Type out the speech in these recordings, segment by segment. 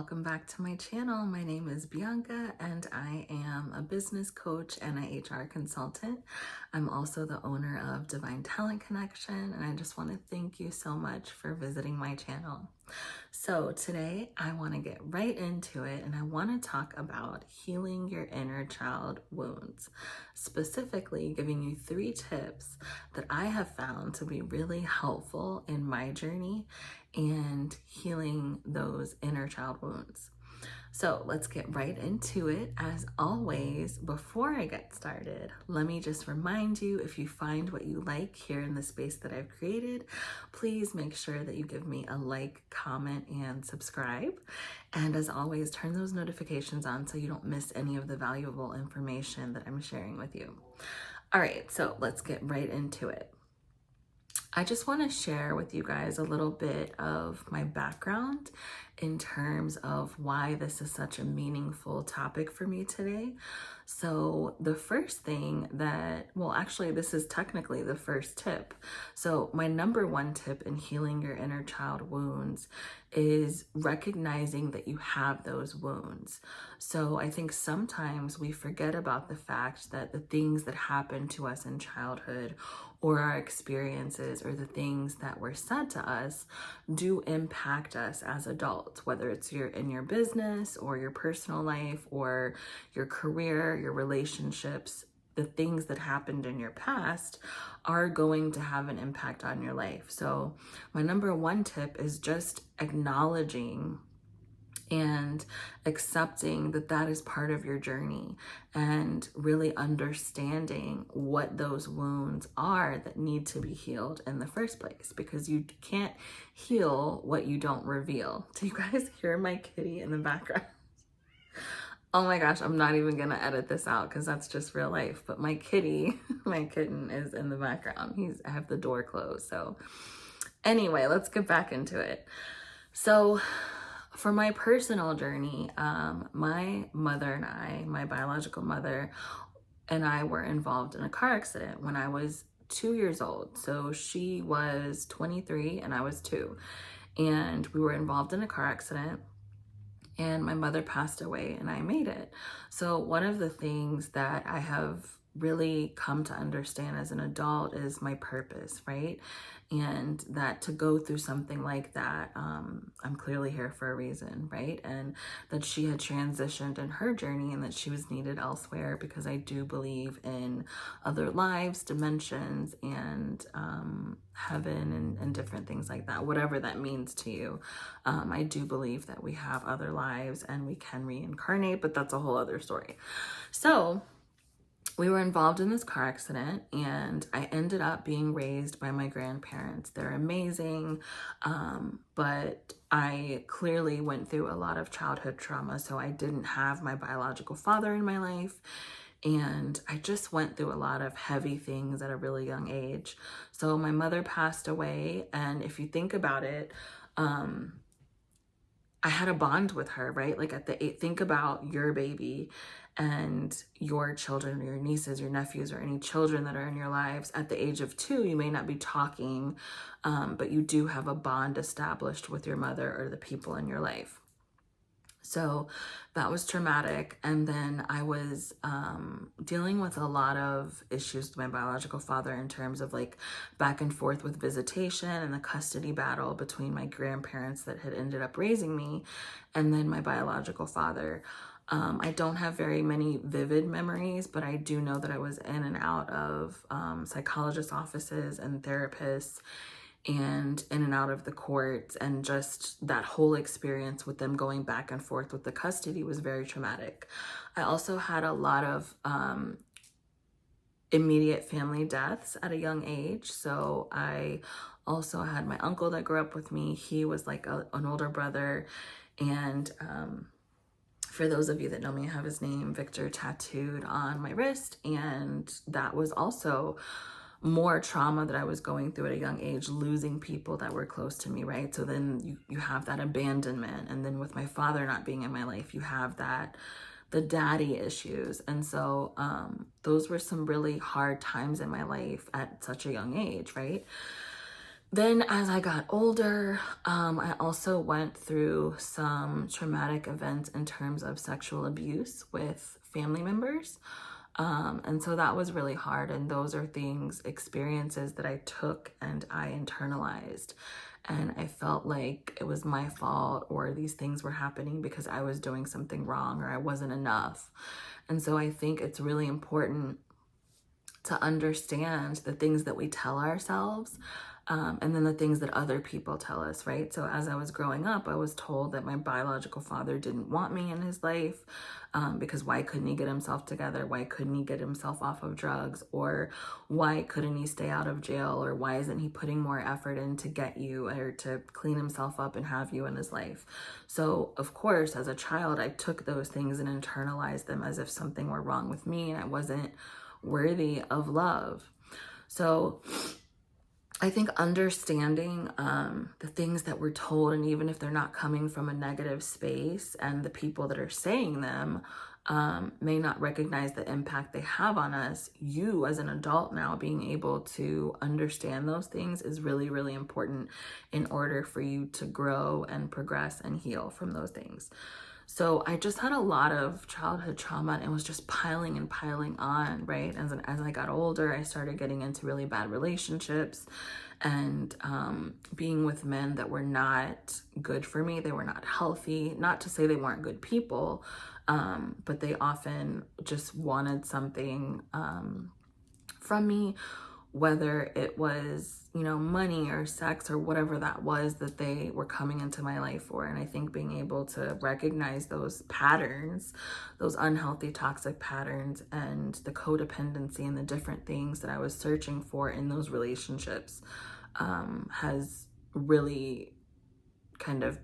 welcome back to my channel. My name is Bianca and I am a business coach and a HR consultant. I'm also the owner of Divine Talent Connection, and I just want to thank you so much for visiting my channel. So today I want to get right into it, and I want to talk about healing your inner child wounds, specifically giving you 3 tips that I have found to be really helpful in my journey and healing those inner child wounds. So let's get right into it. As always, before I get started, let me just remind you, if you find what you like here in the space that I've created, please make sure that you give me a like, comment, and subscribe. And as always, turn those notifications on so you don't miss any of the valuable information that I'm sharing with you. All right, so let's get right into it. I just want to share with you guys a little bit of my background in terms of why this is such a meaningful topic for me today. So the first thing actually this is technically the first tip. So my number 1 tip in healing your inner child wounds is recognizing that you have those wounds. So I think sometimes we forget about the fact that the things that happen to us in childhood or our experiences or the things that were said to us do impact us as adults, whether it's in your business or your personal life or your career, your relationships. The things that happened in your past are going to have an impact on your life. So my number 1 tip is just acknowledging and accepting that that is part of your journey and really understanding what those wounds are that need to be healed in the first place, because you can't heal what you don't reveal. Do you guys hear my kitty in the background? Oh my gosh, I'm not even gonna edit this out because that's just real life. But my kitty, my kitten, is in the background. I have the door closed. So anyway, let's get back into it. So for my personal journey, my mother and I, my biological mother and I, were involved in a car accident when I was 2 years old. So she was 23 and I was 2. And we were involved in a car accident. And my mother passed away and I made it. So one of the things that I have really come to understand as an adult is my purpose, right? And that to go through something like that, I'm clearly here for a reason, right? And that she had transitioned in her journey and that she was needed elsewhere, because I do believe in other lives, dimensions, and heaven and different things like that, whatever that means to you. I do believe that we have other lives and we can reincarnate, but that's a whole other story. So we were involved in this car accident and I ended up being raised by my grandparents. They're amazing, but I clearly went through a lot of childhood trauma. So I didn't have my biological father in my life. And I just went through a lot of heavy things at a really young age. So my mother passed away. And if you think about it, I had a bond with her, right? Like think about your baby and your children, or your nieces, your nephews, or any children that are in your lives. At the age of 2, you may not be talking, but you do have a bond established with your mother or the people in your life. So that was traumatic. And then I was dealing with a lot of issues with my biological father in terms of like back and forth with visitation and the custody battle between my grandparents that had ended up raising me and then my biological father. I don't have very many vivid memories, but I do know that I was in and out of psychologist offices and therapists and in and out of the courts, and just that whole experience with them going back and forth with the custody was very traumatic. I also had a lot of immediate family deaths at a young age. So I also had my uncle that grew up with me. He was like an older brother, and for those of you that know me, I have his name, Victor, tattooed on my wrist, and that was also more trauma that I was going through at a young age, losing people that were close to me, right? So then you have that abandonment, and then with my father not being in my life, you have the daddy issues. And so those were some really hard times in my life at such a young age, right? Then as I got older, I also went through some traumatic events in terms of sexual abuse with family members. And so that was really hard. And those are experiences that I took and I internalized. And I felt like it was my fault, or these things were happening because I was doing something wrong or I wasn't enough. And so I think it's really important to understand the things that we tell ourselves, and then the things that other people tell us, right? So as I was growing up, I was told that my biological father didn't want me in his life, because why couldn't he get himself together? Why couldn't he get himself off of drugs? Or why couldn't he stay out of jail? Or why isn't he putting more effort in to get you or to clean himself up and have you in his life? So of course, as a child, I took those things and internalized them as if something were wrong with me and I wasn't worthy of love. So I think understanding the things that we're told, and even if they're not coming from a negative space, and the people that are saying them may not recognize the impact they have on us, you as an adult now being able to understand those things is really, really important in order for you to grow and progress and heal from those things. So I just had a lot of childhood trauma, and it was just piling and piling on, right? As I got older, I started getting into really bad relationships and being with men that were not good for me. They were not healthy. Not to say they weren't good people, but they often just wanted something from me, whether it was, money or sex or whatever that was that they were coming into my life for. And I think being able to recognize those patterns, those unhealthy, toxic patterns, and the codependency and the different things that I was searching for in those relationships has really kind of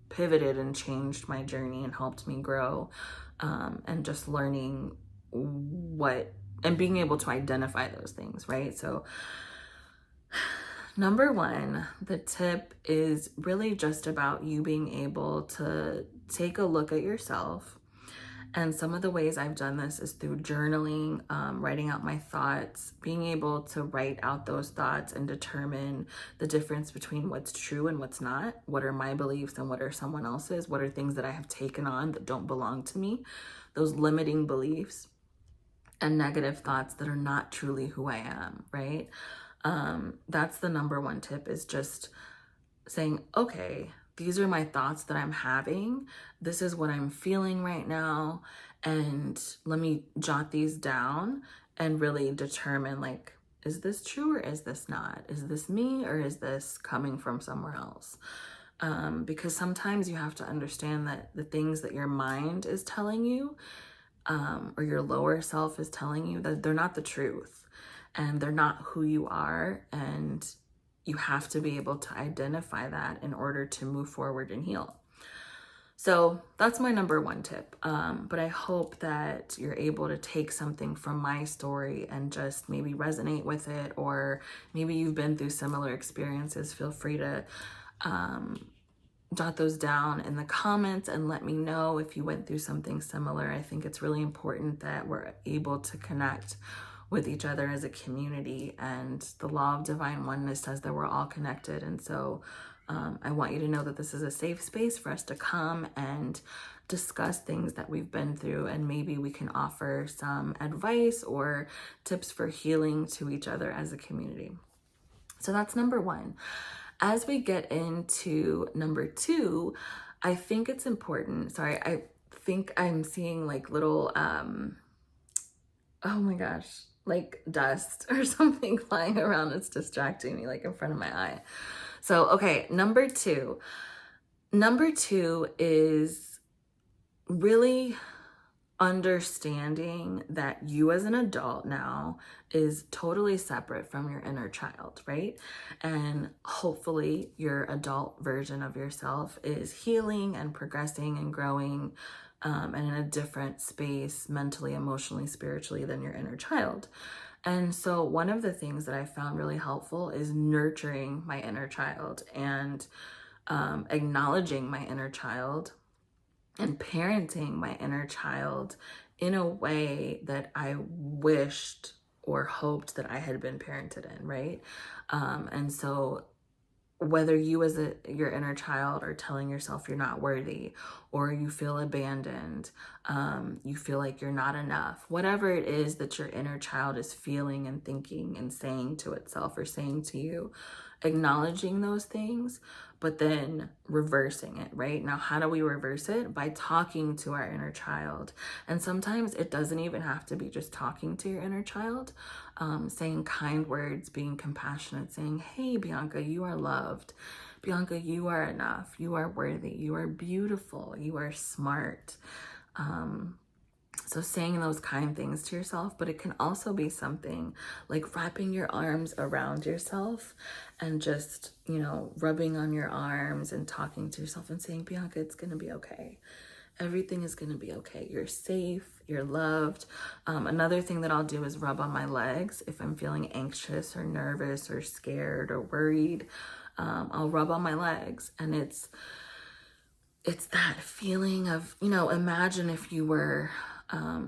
pivoted and changed my journey and helped me grow, and just learning and being able to identify those things, right? So number one, the tip is really just about you being able to take a look at yourself. And some of the ways I've done this is through journaling, writing out my thoughts, being able to write out those thoughts and determine the difference between what's true and what's not. What are my beliefs and what are someone else's? What are things that I have taken on that don't belong to me? Those limiting beliefs and negative thoughts that are not truly who I am, right? That's the number one tip, is just saying, okay, these are my thoughts that I'm having. This is what I'm feeling right now. And let me jot these down and really determine, like, is this true or is this not? Is this me or is this coming from somewhere else? Because sometimes you have to understand that the things that your mind is telling you, or your lower self is telling you, that they're not the truth and they're not who you are. And you have to be able to identify that in order to move forward and heal. So that's my number one tip. But I hope that you're able to take something from my story and just maybe resonate with it, or maybe you've been through similar experiences. Feel free to jot those down in the comments and let me know if you went through something similar. I think it's really important that we're able to connect with each other as a community, and the law of divine oneness says that we're all connected. And so I want you to know that this is a safe space for us to come and discuss things that we've been through, and maybe we can offer some advice or tips for healing to each other as a community. So that's number one. As we get into number two, I think it's important. Sorry, I think I'm seeing like little, oh my gosh, like dust or something flying around. It's distracting me, like in front of my eye. So, okay, number two. Number two is really understanding that you as an adult now is totally separate from your inner child, right? And hopefully your adult version of yourself is healing and progressing and growing, and in a different space mentally, emotionally, spiritually than your inner child. And so one of the things that I found really helpful is nurturing my inner child and acknowledging my inner child and parenting my inner child in a way that I wished or hoped that I had been parented in, right? And so whether you as your inner child are telling yourself you're not worthy, or you feel abandoned, you feel like you're not enough, whatever it is that your inner child is feeling and thinking and saying to itself or saying to you, acknowledging those things, but then reversing it, right? Now, how do we reverse it? By talking to our inner child. And sometimes it doesn't even have to be just talking to your inner child, saying kind words, being compassionate, saying, hey, Bianca, you are loved. Bianca, you are enough. You are worthy. You are beautiful. You are smart. So saying those kind things to yourself, but it can also be something like wrapping your arms around yourself and just, rubbing on your arms and talking to yourself and saying, Bianca, it's going to be okay. Everything is going to be okay. You're safe. You're loved. Another thing that I'll do is rub on my legs. If I'm feeling anxious or nervous or scared or worried, I'll rub on my legs. And it's that feeling of, imagine if you were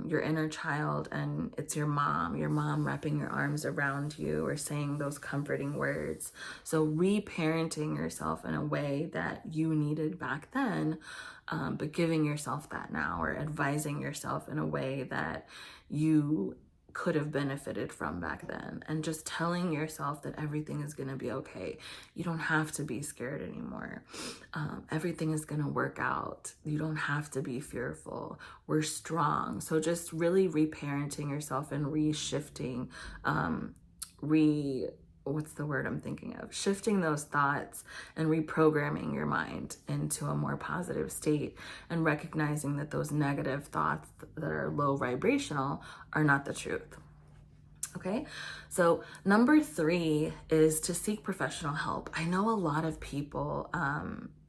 your inner child and it's your mom wrapping your arms around you or saying those comforting words. So reparenting yourself in a way that you needed back then, but giving yourself that now, or advising yourself in a way that you could have benefited from back then, and just telling yourself that everything is going to be okay. You don't have to be scared anymore. Everything is going to work out. You don't have to be fearful. We're strong. So just really reparenting yourself and reshifting, what's the word I'm thinking of? Shifting those thoughts and reprogramming your mind into a more positive state, and recognizing that those negative thoughts that are low vibrational are not the truth. Okay, so number 3 is to seek professional help. I know a lot of people,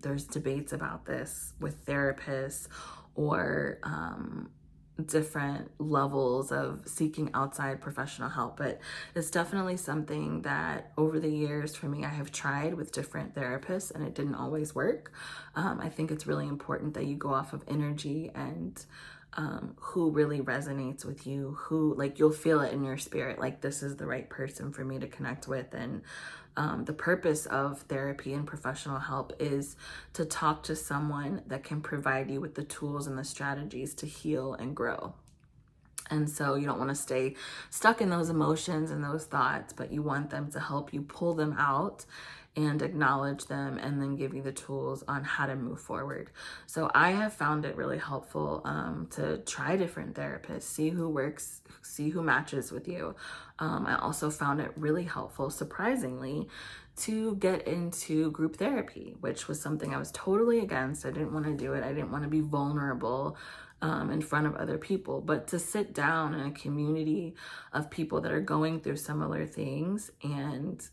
there's debates about this with therapists or different levels of seeking outside professional help, but it's definitely something that over the years for me, I have tried with different therapists and it didn't always work. I think it's really important that you go off of energy and who really resonates with you, who, like, you'll feel it in your spirit, like this is the right person for me to connect with. And the purpose of therapy and professional help is to talk to someone that can provide you with the tools and the strategies to heal and grow. And so you don't want to stay stuck in those emotions and those thoughts, but you want them to help you pull them out and acknowledge them, and then give you the tools on how to move forward. So I have found it really helpful to try different therapists, see who works, see who matches with you. I also found it really helpful, surprisingly, to get into group therapy, which was something I was totally against. I didn't want to do it. I didn't want to be vulnerable in front of other people, but to sit down in a community of people that are going through similar things and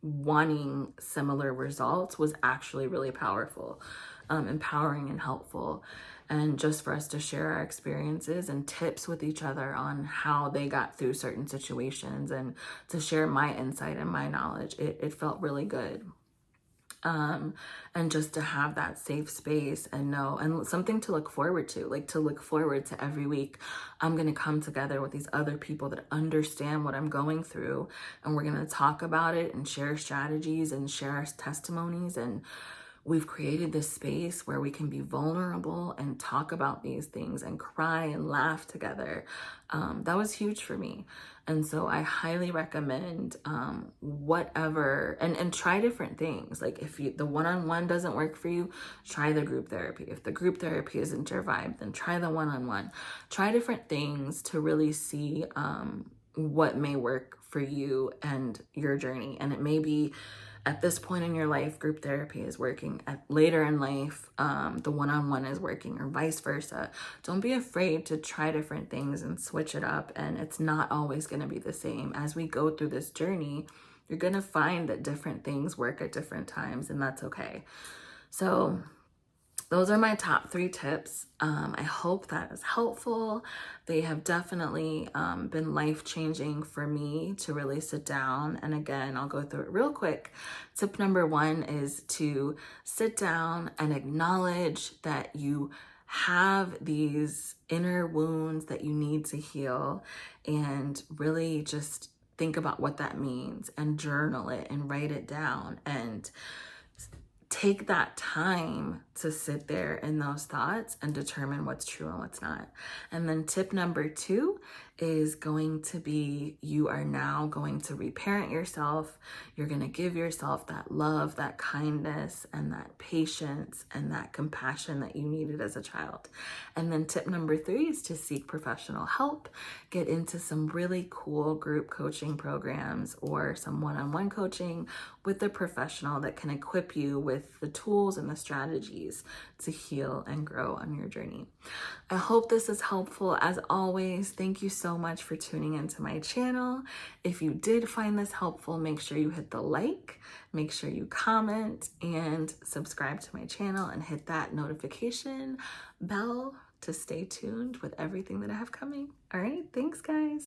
wanting similar results was actually really powerful, empowering and helpful. And just for us to share our experiences and tips with each other on how they got through certain situations, and to share my insight and my knowledge, it felt really good. And just to have that safe space and know, and something to look forward to, like to look forward to every week. I'm going to come together with these other people that understand what I'm going through, and we're going to talk about it and share strategies and share our testimonies. And we've created this space where we can be vulnerable and talk about these things and cry and laugh together. That was huge for me. And so I highly recommend whatever, and try different things. Like if the one-on-one doesn't work for you, try the group therapy. If the group therapy isn't your vibe, then try the one-on-one. Try different things to really see what may work for you and your journey. And it may be at this point in your life, group therapy is working. Later in life, the one-on-one is working, or vice versa. Don't be afraid to try different things and switch it up. And it's not always going to be the same. As we go through this journey, you're going to find that different things work at different times, and that's okay. So those are my top 3 tips. I hope that is helpful. They have definitely been life-changing for me to really sit down. And again, I'll go through it real quick. Tip number 1 is to sit down and acknowledge that you have these inner wounds that you need to heal, and really just think about what that means and journal it and write it down and take that time to sit there in those thoughts and determine what's true and what's not. And then tip number 2 is going to be, you are now going to reparent yourself. You're going to give yourself that love, that kindness, and that patience and that compassion that you needed as a child. And then tip number 3 is to seek professional help, get into some really cool group coaching programs or some one-on-one coaching with a professional that can equip you with the tools and the strategies to heal and grow on your journey. I hope this is helpful. As always, thank you so much for tuning into my channel. If you did find this helpful, make sure you hit the like, make sure you comment, and subscribe to my channel and hit that notification bell to stay tuned with everything that I have coming. All right, thanks guys.